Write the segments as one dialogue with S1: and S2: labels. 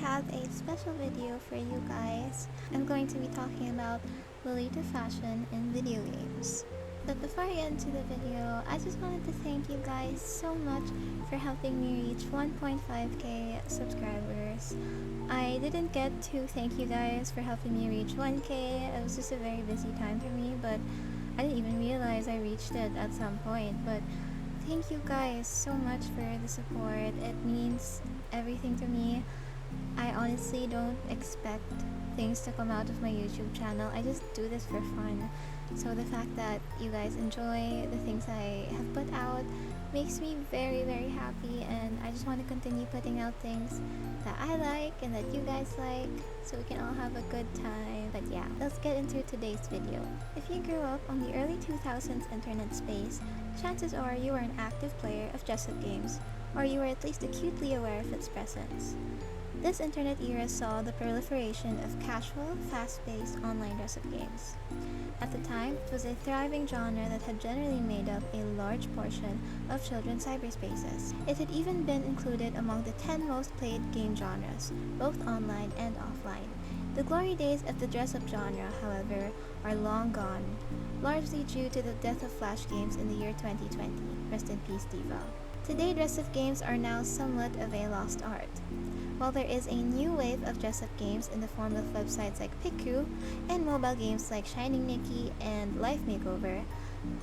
S1: have a special video for you guys. I'm going to be talking about Lolita fashion in video games. But before I get into the video, I just wanted to thank you guys so much for helping me reach 1.5k subscribers. I didn't get to thank you guys for helping me reach 1k. It was just a very busy time for me, but I didn't even realize I reached it at some point. But thank you guys so much for the support. It means everything to me. I honestly don't expect things to come out of my YouTube channel. I just do this for fun. So the fact that you guys enjoy the things I have put out makes me very, very happy, and I just want to continue putting out things that I like and that you guys like, so we can all have a good time. But yeah, let's get into today's video. If you grew up on the early 2000s internet space, chances are you are an active player of dress-up games, or you were at least acutely aware of its presence. This internet era saw the proliferation of casual, fast-paced online dress-up games. At the time, it was a thriving genre that had generally made up a large portion of children's cyberspaces. It had even been included among the 10 most played game genres, both online and offline. The glory days of the dress-up genre, however, are long gone, largely due to the death of Flash games in the year 2020. Rest in peace, Diva. Today, dress-up games are now somewhat of a lost art. While there is a new wave of dress-up games in the form of websites like Poupéegirl and mobile games like Nikki and Makeover,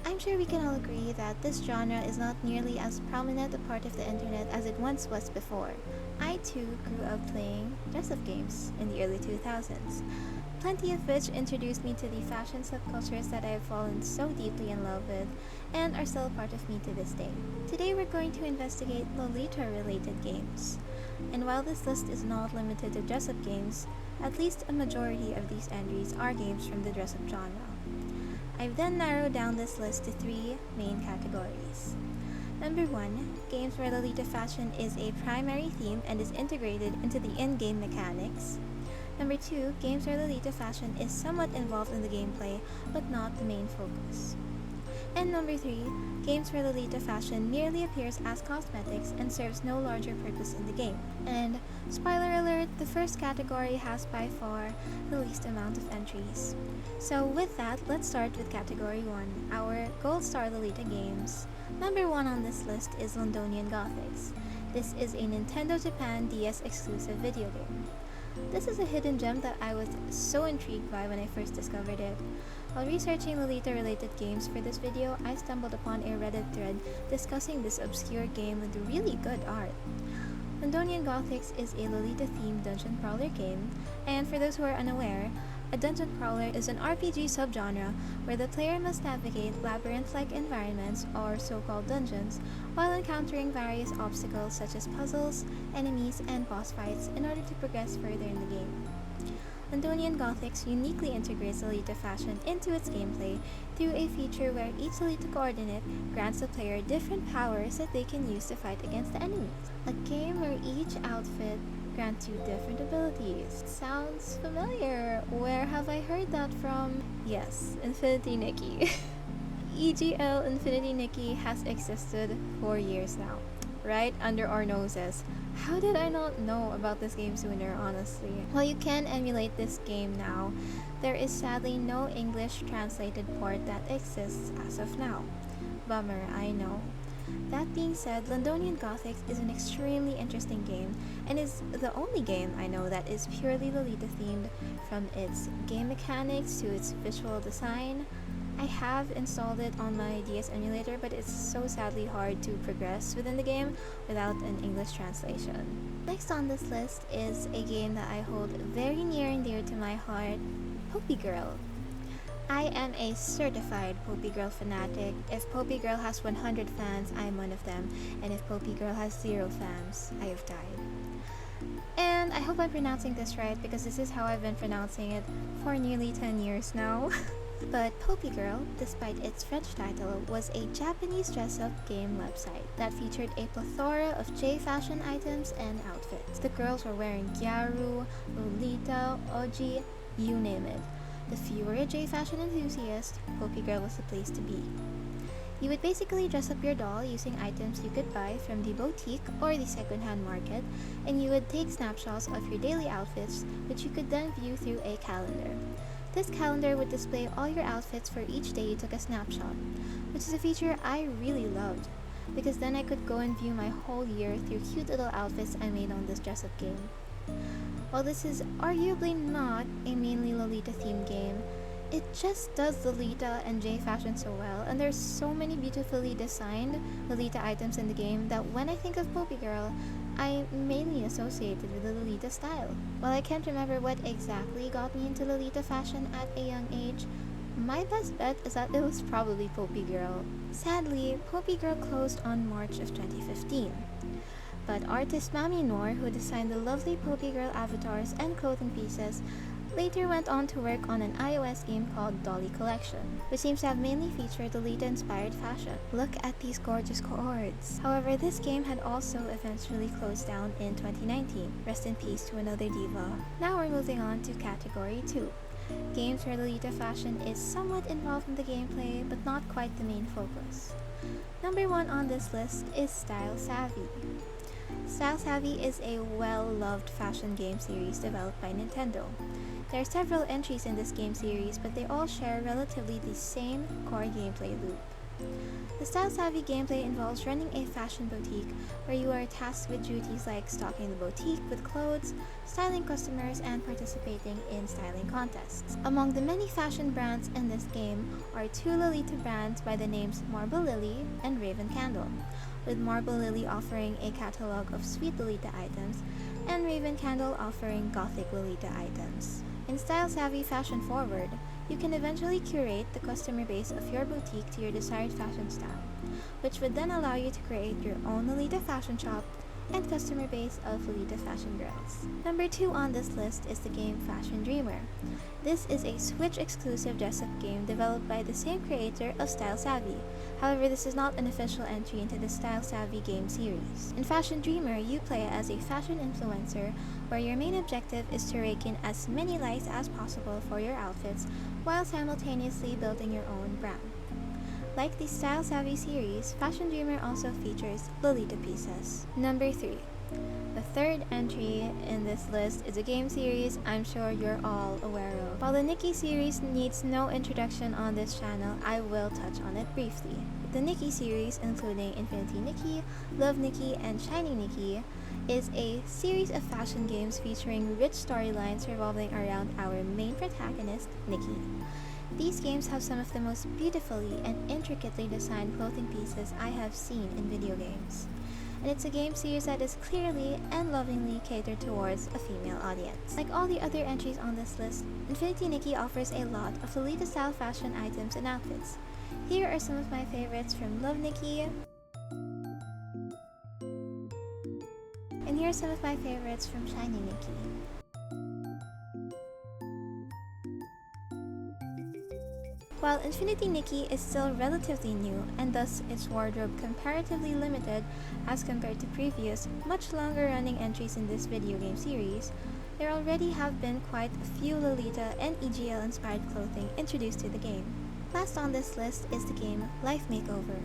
S1: I'm sure we can all agree that this genre is not nearly as prominent a part of the internet as it once was before. I too grew up playing dress-up games in the early 2000s, plenty of which introduced me to the fashion subcultures that I have fallen so deeply in love with and are still a part of me to this day. Today we're going to investigate Lolita-related games. And while this list is not limited to dress-up games, at least a majority of these entries are games from the dress-up genre. I've then narrowed down this list to 3 main categories. Number 1, games where Lolita fashion is a primary theme and is integrated into the in-game mechanics. Number 2, games where Lolita fashion is somewhat involved in the gameplay but not the main focus. And number 3, games where Lolita fashion merely appears as cosmetics and serves no larger purpose in the game. And, spoiler alert, the first category has by far the least amount of entries. So with that, let's start with category 1, our Gold Star Lolita games. Number 1 on this list is Londonian Gothics. This is a Nintendo Japan DS exclusive video game. This is a hidden gem that I was so intrigued by when I first discovered it. While researching Lolita-related games for this video, I stumbled upon a Reddit thread discussing this obscure game with really good art. Londonian Gothics is a Lolita-themed dungeon crawler game, and for those who are unaware, a dungeon crawler is an RPG subgenre where the player must navigate labyrinth-like environments, or so-called dungeons, while encountering various obstacles such as puzzles, enemies, and boss fights in order to progress further in the game. Londonian Gothics uniquely integrates Lolita fashion into its gameplay through a feature where each Lolita coordinate grants the player different powers that they can use to fight against the enemies. A game where each outfit grants you different abilities. Sounds familiar. Where have I heard that from? Yes, Infinity Nikki. EGL Infinity Nikki has existed for years now, right under our noses. How did I not know about this game sooner, honestly? While you can emulate this game now, there is sadly no English translated port that exists as of now. Bummer, I know. That being said, Londonian Gothics is an extremely interesting game and is the only game I know that is purely Lolita themed, from its game mechanics to its visual design. I have installed it on my DS emulator, but it's so sadly hard to progress within the game without an English translation. Next on this list is a game that I hold very near and dear to my heart, Poupéegirl. I am a certified Poupéegirl fanatic. If Poupéegirl has 100 fans, I am one of them, and if Poupéegirl has 0 fans, I have died. And I hope I'm pronouncing this right, because this is how I've been pronouncing it for nearly 10 years now. But Poupéegirl, despite its French title, was a Japanese dress-up game website that featured a plethora of J-fashion items and outfits. The girls were wearing gyaru, Lolita, oji, you name it. If you were a J-fashion enthusiast, Poupéegirl was the place to be. You would basically dress up your doll using items you could buy from the boutique or the secondhand market, and you would take snapshots of your daily outfits, which you could then view through a calendar. This calendar would display all your outfits for each day you took a snapshot, which is a feature I really loved, because then I could go and view my whole year through cute little outfits I made on this dress-up game. While this is arguably not a mainly Lolita themed game, it just does Lolita and J fashion so well, and there's so many beautifully designed Lolita items in the game that when I think of Poupéegirl, I mainly associate it with the Lolita style. While I can't remember what exactly got me into Lolita fashion at a young age, my best bet is that it was probably Poupéegirl. Sadly, Poupéegirl closed on March of 2015. But artist Mami Noor, who designed the lovely Poupéegirl avatars and clothing pieces, later went on to work on an iOS game called Dolly Collection, which seems to have mainly featured Lolita-inspired fashion. Look at these gorgeous cords! However, this game had also eventually closed down in 2019. Rest in peace to another diva. Now we're moving on to Category 2. Games where Lolita fashion is somewhat involved in the gameplay, but not quite the main focus. Number 1 on this list is Style Savvy. Style Savvy is a well-loved fashion game series developed by Nintendo. There are several entries in this game series, but they all share relatively the same core gameplay loop. The Style Savvy gameplay involves running a fashion boutique where you are tasked with duties like stocking the boutique with clothes, styling customers, and participating in styling contests. Among the many fashion brands in this game are 2 Lolita brands by the names Marble Lily and Raven Candle, with Marble Lily offering a catalog of sweet Lolita items and Raven Candle offering gothic Lolita items. In Style Savvy Fashion Forward, you can eventually curate the customer base of your boutique to your desired fashion style, which would then allow you to create your own Lolita fashion shop and customer base of Lolita fashion girls. Number 2 on this list is the game Fashion Dreamer. This is a Switch exclusive dress-up game developed by the same creator of Style Savvy. However, this is not an official entry into the Style Savvy game series. In Fashion Dreamer, you play as a fashion influencer where your main objective is to rake in as many likes as possible for your outfits while simultaneously building your own brand. Like the Style Savvy series, Fashion Dreamer also features Lolita pieces. Number 3. The third entry in this list is a game series I'm sure you're all aware of. While the Nikki series needs no introduction on this channel, I will touch on it briefly. The Nikki series, including Infinity Nikki, Love Nikki, and Shining Nikki, is a series of fashion games featuring rich storylines revolving around our main protagonist, Nikki. These games have some of the most beautifully and intricately designed clothing pieces I have seen in video games. And it's a game series that is clearly and lovingly catered towards a female audience. Like all the other entries on this list, Infinity Nikki offers a lot of Lolita-style fashion items and outfits. Here are some of my favorites from Love Nikki, and here are some of my favorites from Shining Nikki. While Infinity Nikki is still relatively new and thus its wardrobe comparatively limited as compared to previous, much longer running entries in this video game series, there already have been quite a few Lolita and EGL inspired clothing introduced to the game. Last on this list is the game Life Makeover.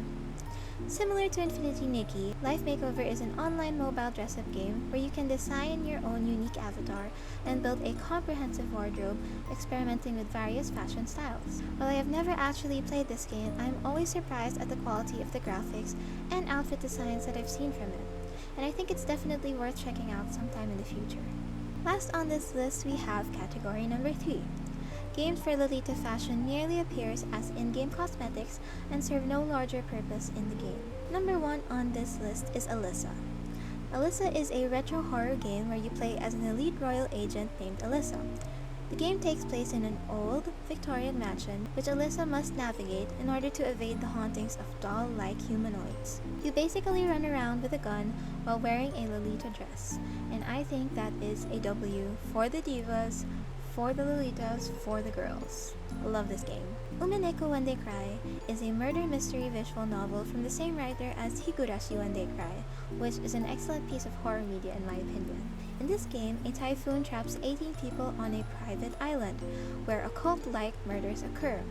S1: Similar to Infinity Nikki, Life Makeover is an online mobile dress-up game where you can design your own unique avatar and build a comprehensive wardrobe, experimenting with various fashion styles. While I have never actually played this game, I am always surprised at the quality of the graphics and outfit designs that I've seen from it, and I think it's definitely worth checking out sometime in the future. Last on this list, we have category number 3. Games where Lolita fashion merely appears as in-game cosmetics and serve no larger purpose in the game. Number 1 on this list is Alisa. Alisa is a retro horror game where you play as an elite royal agent named Alisa. The game takes place in an old Victorian mansion, which Alisa must navigate in order to evade the hauntings of doll-like humanoids. You basically run around with a gun while wearing a Lolita dress, and I think that is a W for the divas, for the Lolitas, for the girls. I love this game. Umineko When They Cry is a murder mystery visual novel from the same writer as Higurashi When They Cry, which is an excellent piece of horror media in my opinion. In this game, a typhoon traps 18 people on a private island, where occult-like murders occur.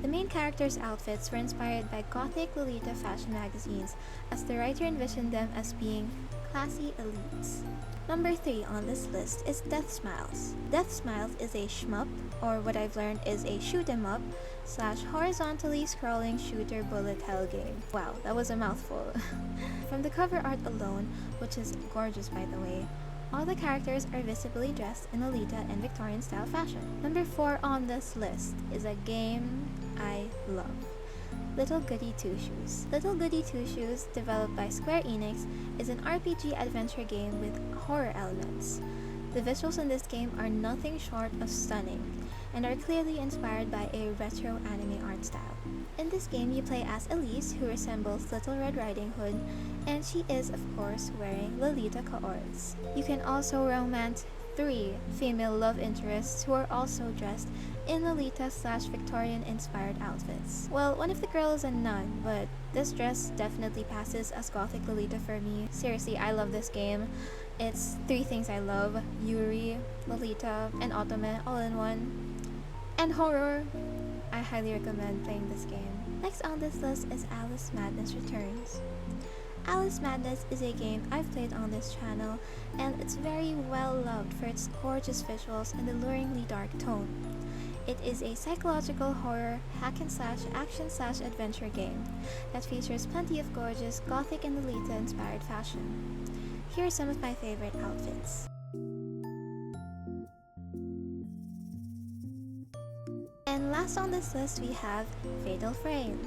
S1: The main characters' outfits were inspired by Gothic Lolita fashion magazines, as the writer envisioned them as being classy elites. Number 3 on this list is Death Smiles. Death Smiles is a shmup, or what I've learned is a shoot 'em up / horizontally scrolling shooter bullet hell game. Wow, that was a mouthful. From the cover art alone, which is gorgeous by the way, all the characters are visibly dressed in Lolita and Victorian style fashion. Number 4 on this list is a game I love. Little Goody Two Shoes. Little Goody Two Shoes, developed by Square Enix, is an RPG adventure game with horror elements. The visuals in this game are nothing short of stunning, and are clearly inspired by a retro anime art style. In this game, you play as Elise, who resembles Little Red Riding Hood, and she is, of course, wearing Lolita coords. You can also romance 3 female love interests who are also dressed in Lolita / Victorian inspired outfits. Well, one of the girls is a nun, but this dress definitely passes as Gothic Lolita for me. Seriously, I love this game. It's 3 things I love: Yuri, Lolita, and Otome all in one. And horror! I highly recommend playing this game. Next on this list is Alice Madness Returns. Alice Madness is a game I've played on this channel, and it's very well loved for its gorgeous visuals and alluringly dark tone. It is a psychological horror, hack and slash, action slash adventure game that features plenty of gorgeous Gothic and Lolita inspired fashion. Here are some of my favorite outfits. And last on this list we have Fatal Frame,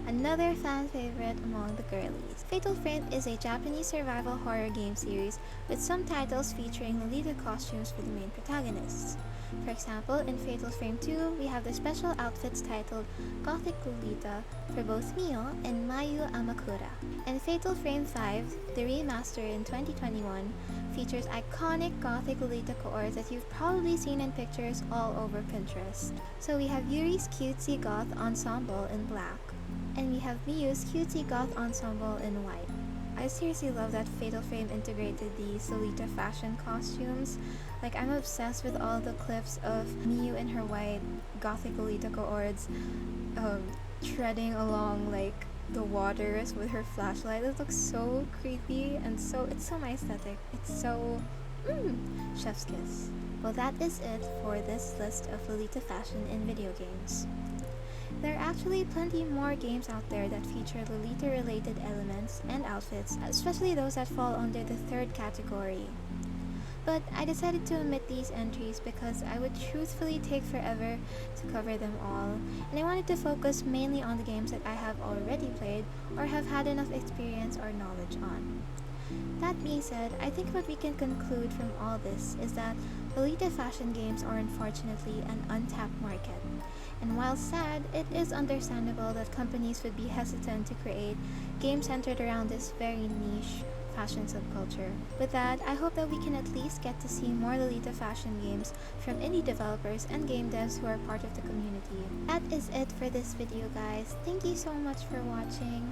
S1: another fan favorite among the girlies. Fatal Frame is a Japanese survival horror game series with some titles featuring Lolita costumes for the main protagonists. For example, in Fatal Frame 2, we have the special outfits titled Gothic Lolita for both Mio and Mayu Amakura. And Fatal Frame 5, the remaster in 2021, features iconic Gothic Lolita coords that you've probably seen in pictures all over Pinterest. So we have Yuri's cutesy goth ensemble in black, and we have Miyu's cutesy goth ensemble in white. I seriously love that Fatal Frame integrated these Lolita fashion costumes. Like, I'm obsessed with all the clips of Miyu in her white Gothic Lolita coords treading along like the waters with her flashlight. It looks so creepy and it's so my aesthetic. It's so chef's kiss. Well, that is it for this list of Lolita fashion in video games. There are actually plenty more games out there that feature Lolita-related elements and outfits, especially those that fall under the 3rd category. But I decided to omit these entries because I would truthfully take forever to cover them all, and I wanted to focus mainly on the games that I have already played or have had enough experience or knowledge on. That being said, I think what we can conclude from all this is that Lolita fashion games are unfortunately an untapped market. And while sad, it is understandable that companies would be hesitant to create games centered around this very niche fashion subculture. With that, I hope that we can at least get to see more Lolita fashion games from indie developers and game devs who are part of the community. That is it for this video, guys. Thank you so much for watching.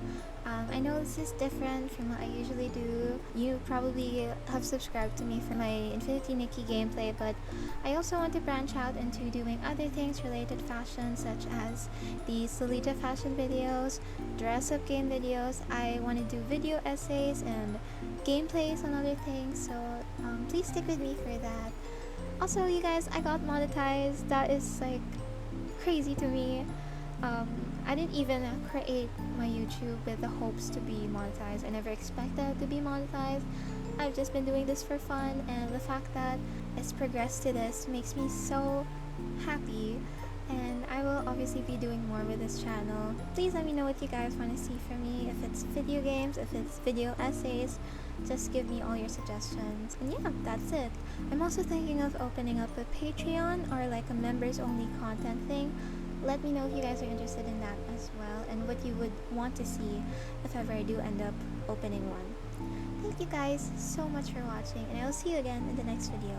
S1: I know this is different from what I usually do. You probably have subscribed to me for my Infinity Nikki gameplay, but I also want to branch out into doing other things related to fashion, such as these Lolita fashion videos, dress up game videos. I want to do video essays and gameplays and other things, so please stick with me for that. Also, you guys, I got monetized. That is like crazy to me. I didn't even create my YouTube with the hopes to be monetized. I never expected to be monetized. I've just been doing this for fun, and the fact that it's progressed to this makes me so happy, and I will obviously be doing more with this channel. Please let me know what you guys want to see from me. If it's video games, if it's video essays, just give me all your suggestions. And yeah, that's it. I'm also thinking of opening up a Patreon or like a members only content thing. Let me know if you guys are interested in that as well, and what you would want to see if ever I do end up opening one. Thank you guys so much for watching, and I will see you again in the next video.